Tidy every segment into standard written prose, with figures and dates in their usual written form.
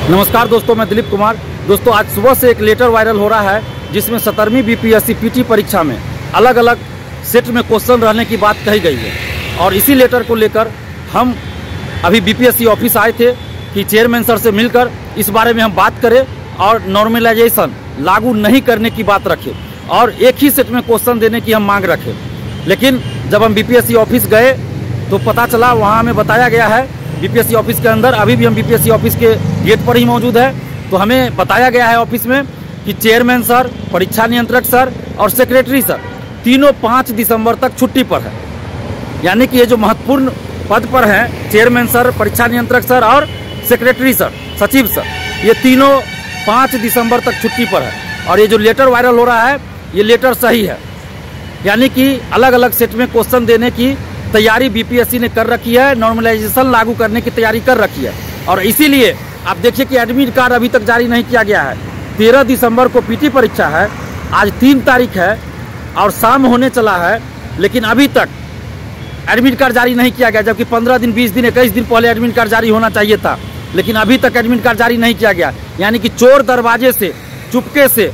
नमस्कार दोस्तों, मैं दिलीप कुमार। दोस्तों, आज सुबह से एक लेटर वायरल हो रहा है जिसमें 17वीं बीपीएससी पीटी परीक्षा में अलग अलग सेट में क्वेश्चन रहने की बात कही गई है। और इसी लेटर को लेकर हम अभी बीपीएससी ऑफिस आए थे कि चेयरमैन सर से मिलकर इस बारे में हम बात करें और नॉर्मलाइजेशन लागू नहीं करने की बात रखें और एक ही सेट में क्वेश्चन देने की हम मांग रखें। लेकिन जब हम बीपीएससी ऑफिस गए तो पता चला, वहाँ हमें बताया गया है बीपीएससी ऑफिस के अंदर, अभी भी हम बीपीएससी ऑफिस के गेट पर ही मौजूद है, तो हमें बताया गया है ऑफिस में कि चेयरमैन सर, परीक्षा नियंत्रक सर और सेक्रेटरी सर तीनों 5 दिसंबर तक छुट्टी पर है। यानी कि ये जो महत्वपूर्ण पद पर हैं, चेयरमैन सर, परीक्षा नियंत्रक सर और सेक्रेटरी सर, सचिव सर, ये तीनों 5 दिसंबर तक छुट्टी पर है। और ये जो लेटर वायरल हो रहा है, ये लेटर सही है। यानी कि अलग अलग सेट में क्वेश्चन देने की तैयारी बीपीएससी ने कर रखी है, नॉर्मलाइजेशन लागू करने की तैयारी कर रखी है। और इसीलिए आप देखिए कि एडमिट कार्ड अभी तक जारी नहीं किया गया है। 13 दिसंबर को पीटी परीक्षा है, आज 3 तारीख है और शाम होने चला है, लेकिन अभी तक एडमिट कार्ड जारी नहीं किया गया। जबकि 15 दिन, 20 दिन, 21 दिन पहले एडमिट कार्ड जारी होना चाहिए था, लेकिन अभी तक एडमिट कार्ड जारी नहीं किया गया। यानी कि चोर दरवाजे से, चुपके से,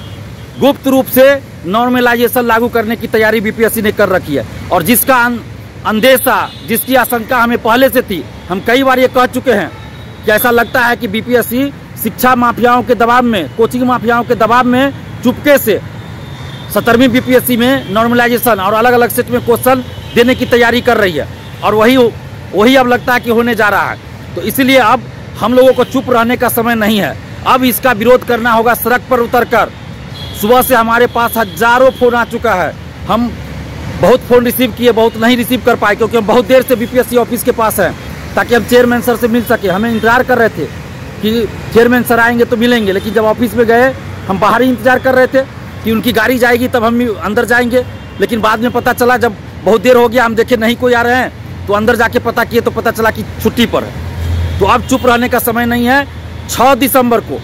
गुप्त रूप से नॉर्मलाइजेशन लागू करने की तैयारी बीपीएससी ने कर रखी है। और जिसका अंदेशा, जिसकी आशंका हमें पहले से थी, हम कई बार ये कह चुके हैं कि ऐसा लगता है कि बीपीएससी शिक्षा माफियाओं के दबाव में, कोचिंग माफियाओं के दबाव में चुपके से 17वीं बीपीएससी में नॉर्मलाइजेशन और अलग अलग सेट में क्वेश्चन देने की तैयारी कर रही है। और वही अब लगता है कि होने जा रहा है। तो इसलिए अब हम लोगों को चुप रहने का समय नहीं है, अब इसका विरोध करना होगा सड़क पर उतरकर। सुबह से हमारे पास हजारों फोन आ चुका है, हम बहुत फोन रिसीव किए, बहुत नहीं रिसीव कर पाए, क्योंकि हम बहुत देर से बीपीएससी ऑफिस के पास हैं ताकि हम चेयरमैन सर से मिल सके। हमें इंतजार कर रहे थे कि चेयरमैन सर आएंगे तो मिलेंगे, लेकिन जब ऑफिस में गए हम बाहर ही इंतजार कर रहे थे कि उनकी गाड़ी जाएगी तब हम अंदर जाएंगे। लेकिन बाद में पता चला, जब बहुत देर हो गया, हम देखे नहीं कोई आ रहे हैं, तो अंदर जाके पता किए तो पता चला कि छुट्टी पर है। तो अब चुप रहने का समय नहीं है। 6 दिसंबर को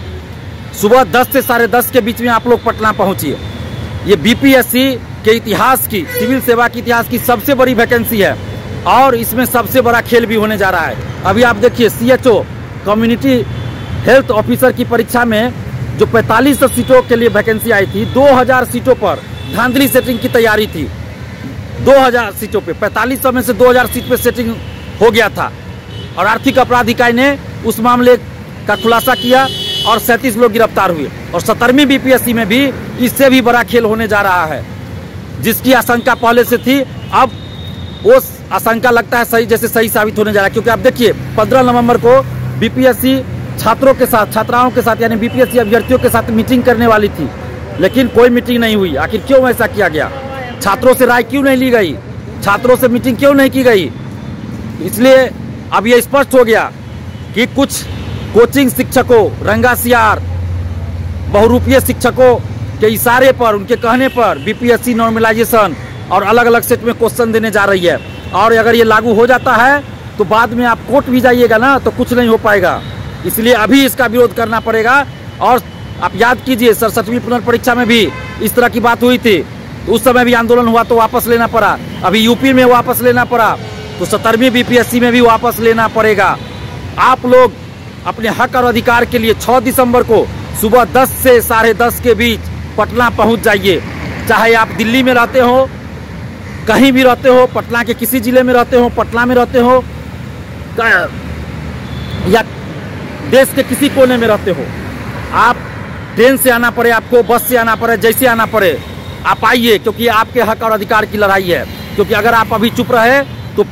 सुबह 10 से 10:30 के बीच में आप लोग पटना पहुंचिए। ये बीपीएससी के इतिहास की, सिविल सेवा के इतिहास की सबसे बड़ी वैकेंसी है और इसमें सबसे बड़ा खेल भी होने जा रहा है। अभी आप देखिए, सीएचओ, कम्युनिटी हेल्थ ऑफिसर की परीक्षा में जो 45 सीटों के लिए वैकेंसी आई थी, 2000 सीटों पर धांधली सेटिंग की तैयारी थी। 2000 सीटों पे, 4500 में से 2000 सीट पे सेटिंग हो गया था और आर्थिक अपराध इकाई ने उस मामले का खुलासा किया और 37 लोग गिरफ्तार हुए। और 17वीं बीपीएससी में भी इससे भी बड़ा खेल होने जा रहा है, जिसकी आशंका पहले से थी, अब वो आशंका लगता है सही, जैसे सही साबित होने जा रहा है। क्योंकि आप देखिए, 15 नवंबर को बीपीएससी छात्रों के साथ, छात्राओं के साथ, यानी बीपीएससी अभ्यर्थियों के साथ मीटिंग करने वाली थी, लेकिन कोई मीटिंग नहीं हुई। आखिर क्यों ऐसा किया गया? छात्रों से राय क्यों नहीं ली गई? छात्रों से मीटिंग क्यों नहीं की गई? इसलिए अब यह स्पष्ट हो गया कि कुछ कोचिंग शिक्षकों, रंगासियार, बहुरूपीय शिक्षकों के इशारे पर, उनके कहने पर बीपीएससी नॉर्मलाइजेशन और अलग अलग सेट में क्वेश्चन देने जा रही है। और अगर ये लागू हो जाता है तो बाद में आप कोर्ट भी जाइएगा ना, तो कुछ नहीं हो पाएगा। इसलिए अभी इसका विरोध करना पड़ेगा। और आप याद कीजिए, 67वीं पुनर्परीक्षा में भी इस तरह की बात हुई थी, तो उस समय भी आंदोलन हुआ तो वापस लेना पड़ा। अभी यूपी में वापस लेना पड़ा, तो 17वीं बीपीएससी में भी वापस लेना पड़ेगा। आप लोग अपने हक और अधिकार के लिए 6 दिसंबर को सुबह 10 से 10:30 के बीच पटना पहुंच जाइए। चाहे आप दिल्ली में रहते हो, कहीं भी रहते हो, पटना के किसी जिले में रहते हो, पटना में रहते हो, या देश के किसी कोने में रहते हो, आप ट्रेन से आना पड़े, आपको बस से आना पड़े, जैसे आना पड़े आप आइए, क्योंकि आपके हक और अधिकार की लड़ाई है। क्योंकि अगर आप अभी चुप रहे तो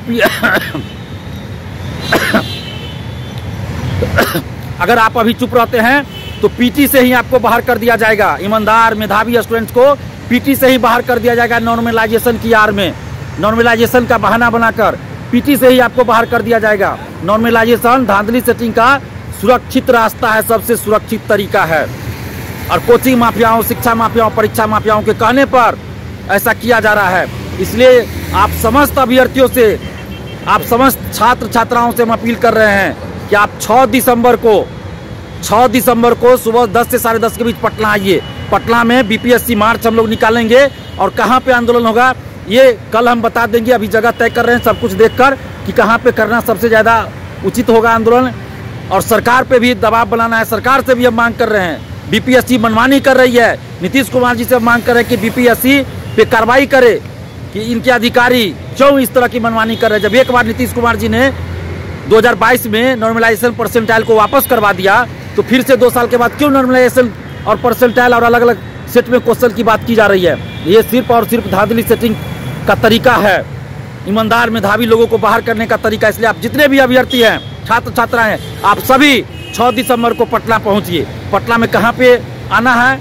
अगर आप अभी चुप रहते हैं तो पीटी से ही आपको बाहर कर दिया जाएगा। ईमानदार, मेधावी स्टूडेंट्स को पीटी से ही बाहर कर दिया जाएगा। नॉर्मलाइजेशन की आड़ में, नॉर्मलाइजेशन का बहाना बनाकर पीटी से ही आपको बाहर कर दिया जाएगा। नॉर्मलाइजेशन धांधली सेटिंग का सुरक्षित रास्ता है, सबसे सुरक्षित तरीका है। और कोचिंग माफियाओं, शिक्षा माफियाओं, परीक्षा माफियाओं के कहने पर ऐसा किया जा रहा है। इसलिए आप समस्त अभ्यर्थियों से, आप समस्त छात्र छात्राओं से हम अपील कर रहे हैं कि आप 6 दिसंबर को सुबह 10 से 10:30 के बीच पटना आइए। पटना में बीपीएससी मार्च हम लोग निकालेंगे और कहाँ पे आंदोलन होगा ये कल हम बता देंगे। अभी जगह तय कर रहे हैं सब कुछ देखकर कि कहाँ पे करना सबसे ज़्यादा उचित होगा आंदोलन। और सरकार पे भी दबाव बनाना है। सरकार से भी हम मांग कर रहे हैं, बीपीएससी मनमानी कर रही है। नीतीश कुमार जी से मांग कर रहे हैं कि बीपीएससी पे कार्रवाई करे कि इनके अधिकारी क्यों इस तरह की मनमानी कर रहे हैं। जब एक बार नीतीश कुमार जी ने 2022 में नॉर्मलाइजेशन परसेंटाइल को वापस करवा दिया, तो फिर से 2 साल के बाद क्यों नॉर्मलाइजेशन और परसेंटाइल और अलग अलग सेट में क्वेश्चन की बात की जा रही है। ये सिर्फ और सिर्फ धांधली सेटिंग का तरीका है, ईमानदार मेधावी लोगों को बाहर करने का तरीका। इसलिए आप जितने भी अभ्यर्थी हैं, छात्र छात्राएं, आप सभी 6 दिसंबर को पटना पहुंचिए। पटना में कहाँ पे आना है,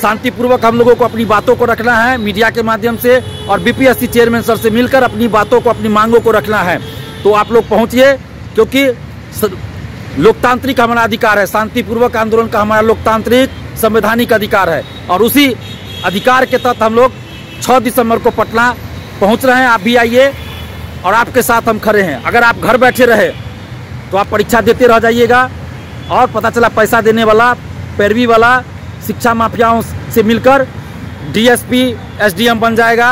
शांतिपूर्वक हम लोगों को अपनी बातों को रखना है मीडिया के माध्यम से, और बीपीएससी चेयरमैन सर से मिलकर अपनी बातों को, अपनी मांगों को रखना है। तो आप लोग पहुंचिए, क्योंकि लोकतांत्रिक हमारा अधिकार है, शांतिपूर्वक आंदोलन का हमारा लोकतांत्रिक संवैधानिक अधिकार है, और उसी अधिकार के तहत हम लोग 6 दिसंबर को पटना पहुंच रहे हैं। आप भी आइए और आपके साथ हम खड़े हैं। अगर आप घर बैठे रहे तो आप परीक्षा देते रह जाइएगा, और पता चला पैसा देने वाला, पैरवी वाला, शिक्षा माफियाओं से मिलकर डीएसपी एसडीएम बन जाएगा,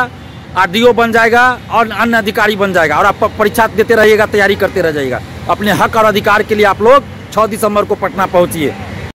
आरडीओ बन जाएगा और अन्य अधिकारी बन जाएगा, और आप परीक्षा देते रहिएगा, तैयारी करते रह जाइएगा। अपने हक और अधिकार के लिए आप लोग 6 दिसंबर को पटना पहुंचिए।